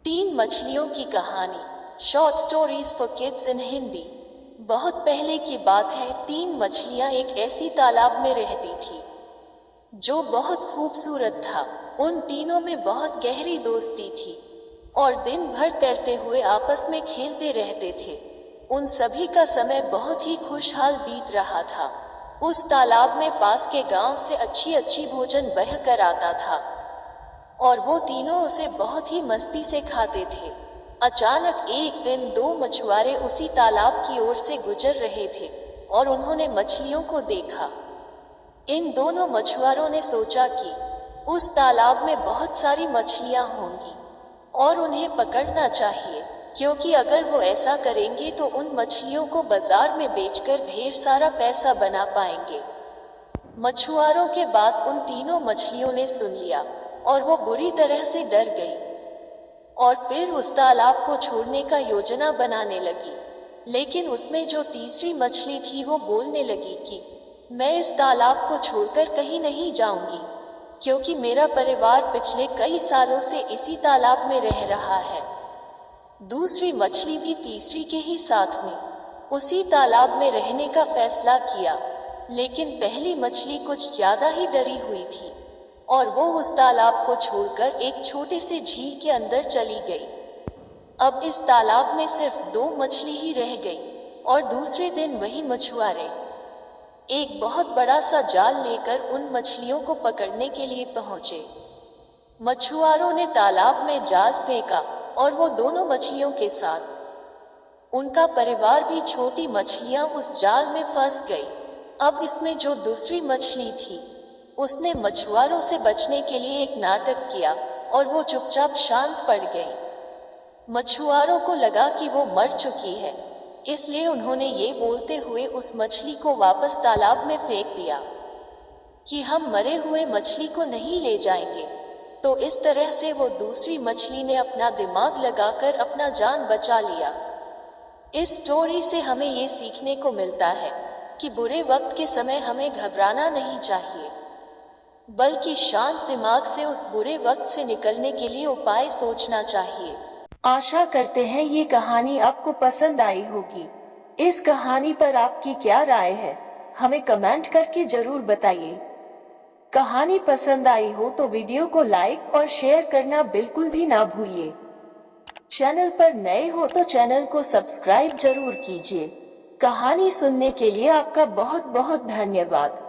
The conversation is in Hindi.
तीन मछलियों की कहानी। Short stories for kids in Hindi. बहुत पहले की बात है, तीन मछलियां एक ऐसी तालाब में रहती थी जो बहुत खूबसूरत था। उन तीनों में बहुत गहरी दोस्ती थी और दिन भर तैरते हुए आपस में खेलते रहते थे। उन सभी का समय बहुत ही खुशहाल बीत रहा था। उस तालाब में पास के गांव से अच्छी अच्छी भोजन बह कर आता था और वो तीनों उसे बहुत ही मस्ती से खाते थे। अचानक एक दिन दो मछुआरे उसी तालाब की ओर से गुजर रहे थे और उन्होंने मछलियों को देखा। इन दोनों मछुआरों ने सोचा कि उस तालाब में बहुत सारी मछलियां होंगी और उन्हें पकड़ना चाहिए, क्योंकि अगर वो ऐसा करेंगे तो उन मछलियों को बाजार में बेचकर ढेर सारा पैसा बना पाएंगे। मछुआरों के बात उन तीनों मछलियों ने सुन लिया और वो बुरी तरह से डर गई और फिर उस तालाब को छोड़ने का योजना बनाने लगी। लेकिन उसमें जो तीसरी मछली थी वो बोलने लगी कि मैं इस तालाब को छोड़कर कहीं नहीं जाऊंगी, क्योंकि मेरा परिवार पिछले कई सालों से इसी तालाब में रह रहा है। दूसरी मछली भी तीसरी के ही साथ में उसी तालाब में रहने का फैसला किया, लेकिन पहली मछली कुछ ज्यादा ही डरी हुई थी और वो उस तालाब को छोड़कर एक छोटे से झील के अंदर चली गई। अब इस तालाब में सिर्फ दो मछली ही रह गई और दूसरे दिन वही मछुआरे एक बहुत बड़ा सा जाल लेकर उन मछलियों को पकड़ने के लिए पहुंचे। मछुआरों ने तालाब में जाल फेंका और वो दोनों मछलियों के साथ उनका परिवार भी छोटी मछलियां उस जाल में फंस गई। अब इसमें जो दूसरी मछली थी उसने मछुआरों से बचने के लिए एक नाटक किया और वो चुपचाप शांत पड़ गई। मछुआरों को लगा कि वो मर चुकी है, इसलिए उन्होंने ये बोलते हुए उस मछली को वापस तालाब में फेंक दिया कि हम मरे हुए मछली को नहीं ले जाएंगे। तो इस तरह से वो दूसरी मछली ने अपना दिमाग लगाकर अपना जान बचा लिया। इस स्टोरी से हमें ये सीखने को मिलता है कि बुरे वक्त के समय हमें घबराना नहीं चाहिए, बल्कि शांत दिमाग से उस बुरे वक्त से निकलने के लिए उपाय सोचना चाहिए। आशा करते हैं ये कहानी आपको पसंद आई होगी। इस कहानी पर आपकी क्या राय है, हमें कमेंट करके जरूर बताइए। कहानी पसंद आई हो तो वीडियो को लाइक और शेयर करना बिल्कुल भी ना भूलिए। चैनल पर नए हो तो चैनल को सब्सक्राइब जरूर कीजिए। कहानी सुनने के लिए आपका बहुत बहुत धन्यवाद।